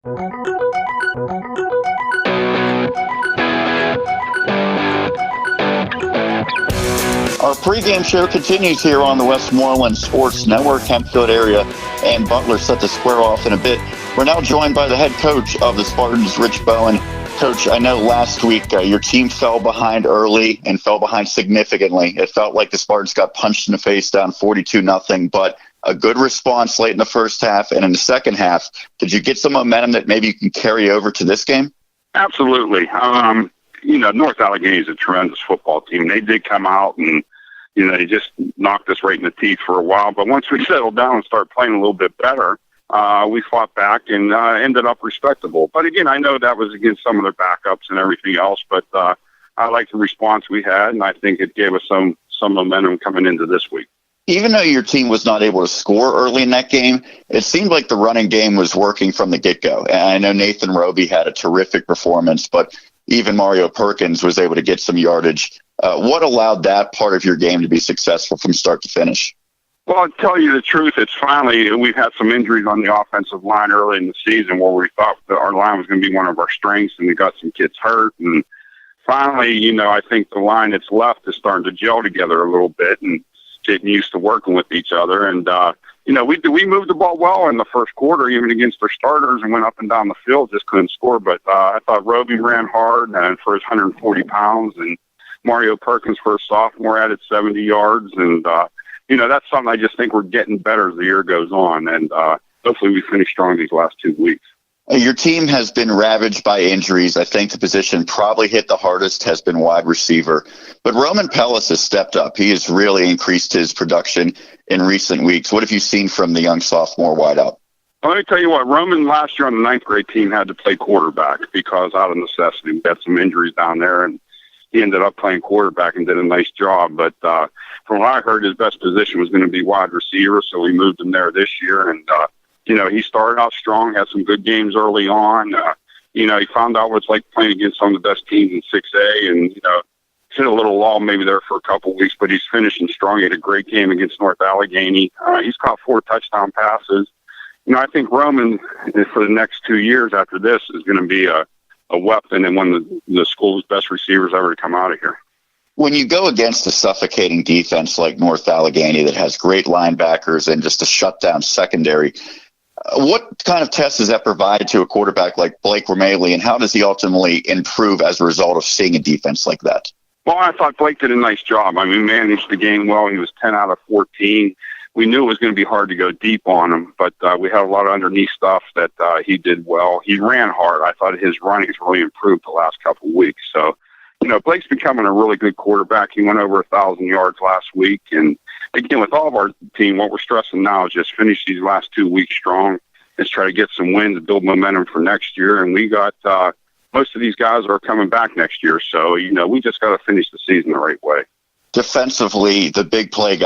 Our pregame show continues here on the Westmoreland Sports Network. Hempfield area and Butler set to square off in a bit. We're now joined by the head coach of the Spartans, Rich Bowen. Coach, I know last week your team fell behind early and fell behind significantly. It felt like the Spartans got punched in the face down 42-0, but a good response late in the first half and in the second half. Did you get some momentum that maybe you can carry over to this game? Absolutely. North Allegheny is a tremendous football team. They did come out and, they just knocked us right in the teeth for a while. But once we settled down and started playing a little bit better, we fought back and ended up respectable. But again, I know that was against some of their backups and everything else. But I like the response we had, and I think it gave us some momentum coming into this week. Even though your team was not able to score early in that game, it seemed like the running game was working from the get-go. And I know Nathan Roby had a terrific performance, but even Mario Perkins was able to get some yardage. What allowed that part of your game to be successful from start to finish? Well, I'll tell you the truth. We've had some injuries on the offensive line early in the season where we thought that our line was going to be one of our strengths, and we got some kids hurt. And finally, I think the line that's left is starting to gel together a little bit and getting used to working with each other. And, we moved the ball well in the first quarter, even against our starters, and went up and down the field, just couldn't score. But I thought Roby ran hard and for his 140 pounds, and Mario Perkins for a sophomore added 70 yards. And, that's something I just think we're getting better as the year goes on. And hopefully we finish strong these last 2 weeks. Your team has been ravaged by injuries. I think the position probably hit the hardest has been wide receiver. But Roman Pellis has stepped up. He has really increased his production in recent weeks. What have you seen from the young sophomore wideout? Well, let me tell you what, Roman last year on the ninth grade team had to play quarterback because out of necessity. We had some injuries down there, and he ended up playing quarterback and did a nice job. But from what I heard, his best position was going to be wide receiver, so we moved him there this year. And he started out strong, had some good games early on. He found out what it's like playing against some of the best teams in 6A, and, hit a little lull maybe there for a couple of weeks, but he's finishing strong. He had a great game against North Allegheny. He's caught 4 touchdown passes. I think Roman, for the next 2 years after this, is going to be a weapon and one of the school's best receivers ever to come out of here. When you go against a suffocating defense like North Allegheny that has great linebackers and just a shutdown secondary, what kind of test does that provide to a quarterback like Blake Romali, and how does he ultimately improve as a result of seeing a defense like that? Well, I thought Blake did a nice job. He managed the game well. He was 10 out of 14. We knew it was going to be hard to go deep on him, but we had a lot of underneath stuff that he did well. He ran hard. I thought his running has really improved the last couple of weeks. So, Blake's becoming a really good quarterback. He went over 1,000 yards last week. And, again, with all of our team, what we're stressing now is just finish these last 2 weeks strong. Let's try to get some wins and build momentum for next year. And we got most of these guys are coming back next year. So, we just got to finish the season the right way. Defensively, the big play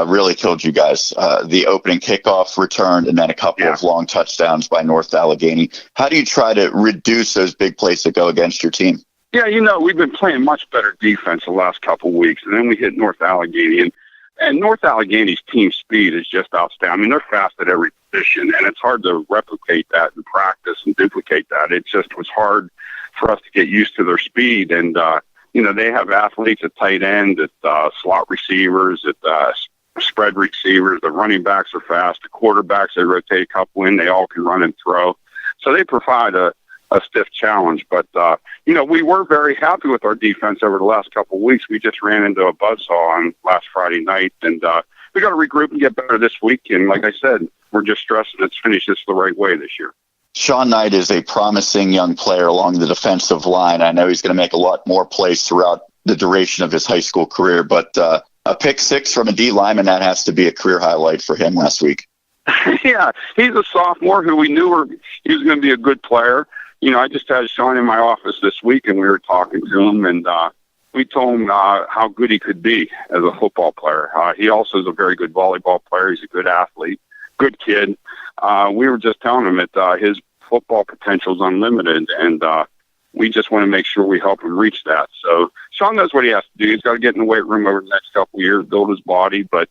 really killed you guys. The opening kickoff return and then a couple of long touchdowns by North Allegheny. How do you try to reduce those big plays that go against your team? Yeah, we've been playing much better defense the last couple of weeks, and then we hit North Allegheny. And North Allegheny's team speed is just outstanding. They're fast at every position, and it's hard to replicate that in practice and duplicate that. It just was hard for us to get used to their speed. And, they have athletes at tight end, at slot receivers, at spread receivers. The running backs are fast. The quarterbacks, they rotate a couple in. They all can run and throw. So they provide a stiff challenge. But, we were very happy with our defense over the last couple of weeks. We just ran into a buzzsaw on last Friday night, and we got to regroup and get better this week. And like I said, we're just stressing let's finish this the right way this year. Sean Knight is a promising young player along the defensive line. I know he's going to make a lot more plays throughout the duration of his high school career, but a pick 6 from a D lineman, that has to be a career highlight for him last week. Yeah, he's a sophomore who we knew he was going to be a good player. I just had Sean in my office this week, and we were talking to him, and we told him how good he could be as a football player. He also is a very good volleyball player. He's a good athlete, good kid. We were just telling him that his football potential is unlimited, and we just want to make sure we help him reach that. So Sean knows what he has to do. He's got to get in the weight room over the next couple of years, build his body, but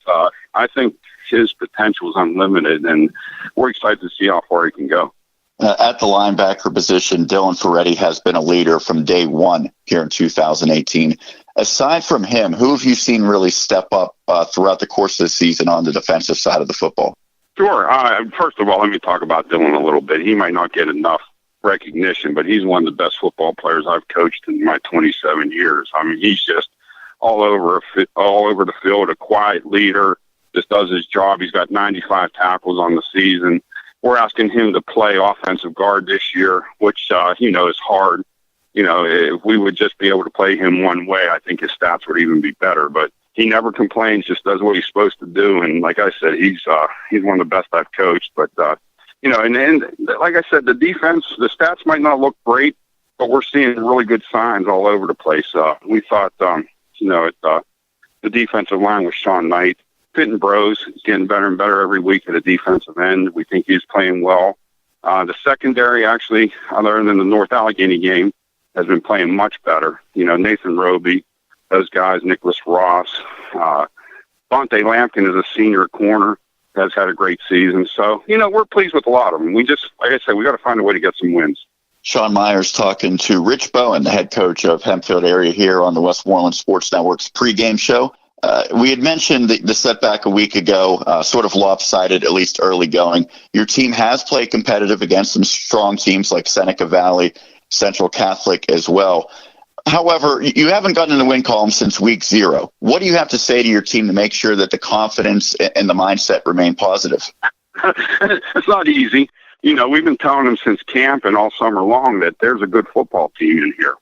I think his potential is unlimited, and we're excited to see how far he can go. At the linebacker position, Dylan Ferretti has been a leader from day one here in 2018. Aside from him, who have you seen really step up throughout the course of the season on the defensive side of the football? Sure. First of all, let me talk about Dylan a little bit. He might not get enough recognition, but he's one of the best football players I've coached in my 27 years. I mean, he's just all over the field, a quiet leader, just does his job. He's got 95 tackles on the season. We're asking him to play offensive guard this year, which, is hard. If we would just be able to play him one way, I think his stats would even be better. But he never complains, just does what he's supposed to do. And like I said, he's one of the best I've coached. But, and like I said, the defense, the stats might not look great, but we're seeing really good signs all over the place. We thought, the defensive line with Sean Knight, Fitton Bros is getting better and better every week at the defensive end. We think he's playing well. The secondary, actually, other than the North Allegheny game, has been playing much better. Nathan Roby, those guys, Nicholas Ross, Bonte Lampkin is a senior corner, has had a great season. So, we're pleased with a lot of them. We just, like I said, we got to find a way to get some wins. Sean Myers talking to Rich Bowen, the head coach of Hempfield area here on the Westmoreland Sports Network's pregame show. We had mentioned the setback a week ago, sort of lopsided, at least early going. Your team has played competitive against some strong teams like Seneca Valley, Central Catholic as well. However, you haven't gotten in the win column since week 0. What do you have to say to your team to make sure that the confidence and the mindset remain positive? It's not easy. We've been telling them since camp and all summer long that there's a good football team in here.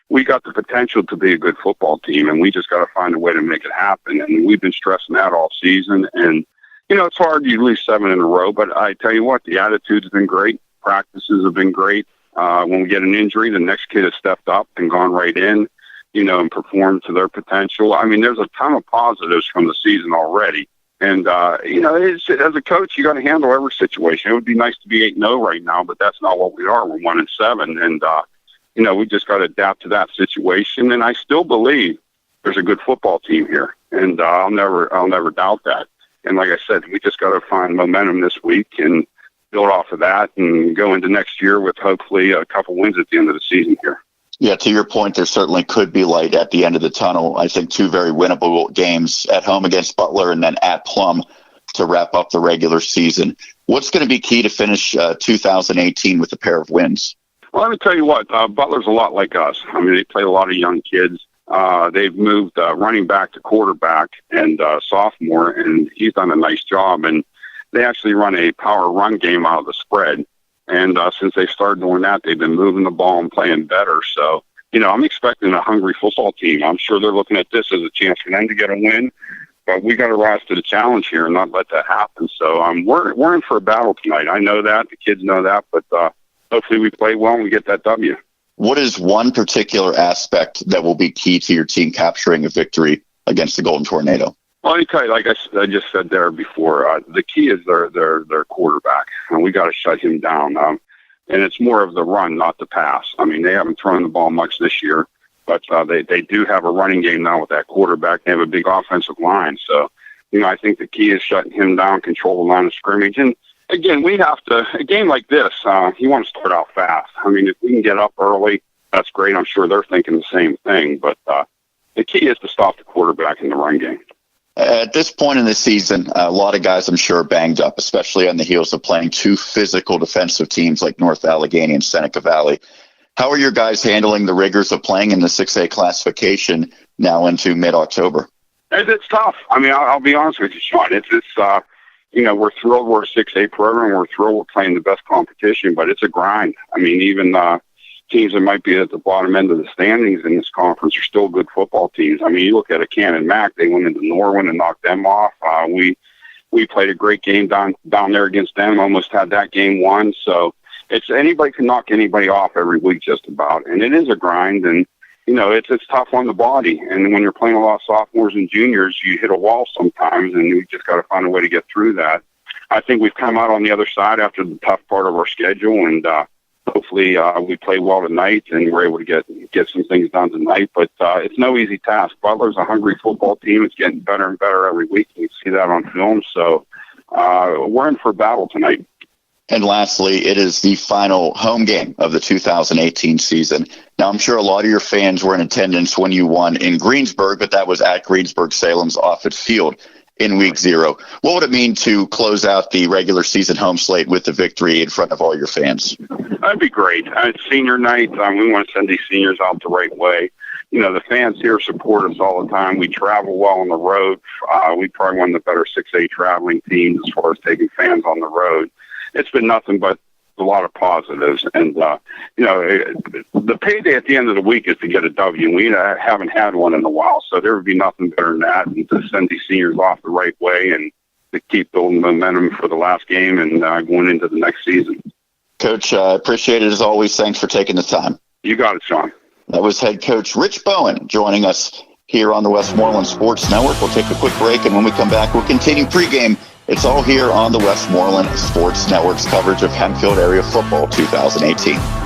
We got the potential to be a good football team, and we just got to find a way to make it happen. And we've been stressing that all season. And, it's hard. You lose 7 in a row, but I tell you what, the attitude's been great. Practices have been great. When we get an injury, the next kid has stepped up and gone right in, and performed to their potential. I mean, there's a ton of positives from the season already. And, as a coach, you got to handle every situation. It would be nice to be 8-0 right now, but that's not what we are. We're 1-7. And, we just got to adapt to that situation. And I still believe there's a good football team here. And I'll never doubt that. And like I said, we just got to find momentum this week and build off of that and go into next year with hopefully a couple wins at the end of the season here. Yeah, to your point, there certainly could be light at the end of the tunnel. I think 2 very winnable games at home against Butler and then at Plum to wrap up the regular season. What's going to be key to finish 2018 with a pair of wins? Well, let me tell you what, Butler's a lot like us. I mean, they play a lot of young kids. They've moved running back to quarterback and sophomore, and he's done a nice job. And they actually run a power run game out of the spread. And since they started doing that, they've been moving the ball and playing better. So, I'm expecting a hungry football team. I'm sure they're looking at this as a chance for them to get a win. But we got to rise to the challenge here and not let that happen. So we're in for a battle tonight. I know that. The kids know that. But hopefully we play well and we get that W. What is one particular aspect that will be key to your team capturing a victory against the Golden Tornado? Well, let me tell you, like I just said there before, the key is their quarterback, and we got to shut him down. And it's more of the run, not the pass. I mean, they haven't thrown the ball much this year, but they do have a running game now with that quarterback. They have a big offensive line. So, I think the key is shutting him down, control the line of scrimmage. And, again, we have to – a game like this, you want to start out fast. I mean, if we can get up early, that's great. I'm sure they're thinking the same thing. But the key is to stop the quarterback in the run game. At this point in the season, a lot of guys, I'm sure, are banged up, especially on the heels of playing 2 physical defensive teams like North Allegheny and Seneca Valley. How are your guys handling the rigors of playing in the 6A classification now into mid-October? It's tough. I mean, I'll be honest with you, Sean. We're thrilled we're a 6A program. We're thrilled we're playing the best competition, but it's a grind. I mean, even teams that might be at the bottom end of the standings in this conference are still good football teams. I mean, you look at a Cannon Mac, they went into Norwin and knocked them off. We played a great game down there against them, almost had that game won. So it's anybody can knock anybody off every week just about. And it is a grind, and, it's tough on the body. And when you're playing a lot of sophomores and juniors, you hit a wall sometimes, and we just got to find a way to get through that. I think we've come out on the other side after the tough part of our schedule, and hopefully we play well tonight and we're able to get some things done tonight. But it's no easy task. Butler's a hungry football team. It's getting better and better every week. You can see that on film. So we're in for a battle tonight. And lastly, it is the final home game of the 2018 season. Now, I'm sure a lot of your fans were in attendance when you won in Greensburg, but that was at Greensburg-Salem's Offutt Field in Week 0. What would it mean to close out the regular season home slate with the victory in front of all your fans? That'd be great. It's senior night. We want to send these seniors out the right way. You know, the fans here support us all the time. We travel well on the road. We probably one of the better 6A traveling teams as far as taking fans on the road. It's been nothing but a lot of positives. And, the payday at the end of the week is to get a W. And we haven't had one in a while. So there would be nothing better than that, and to send these seniors off the right way and to keep building momentum for the last game and going into the next season. Coach, appreciate it as always. Thanks for taking the time. You got it, Sean. That was head coach Rich Bowen joining us here on the Westmoreland Sports Network. We'll take a quick break, and when we come back, we'll continue pregame. It's all here on the Westmoreland Sports Network's coverage of Hempfield Area Football 2018.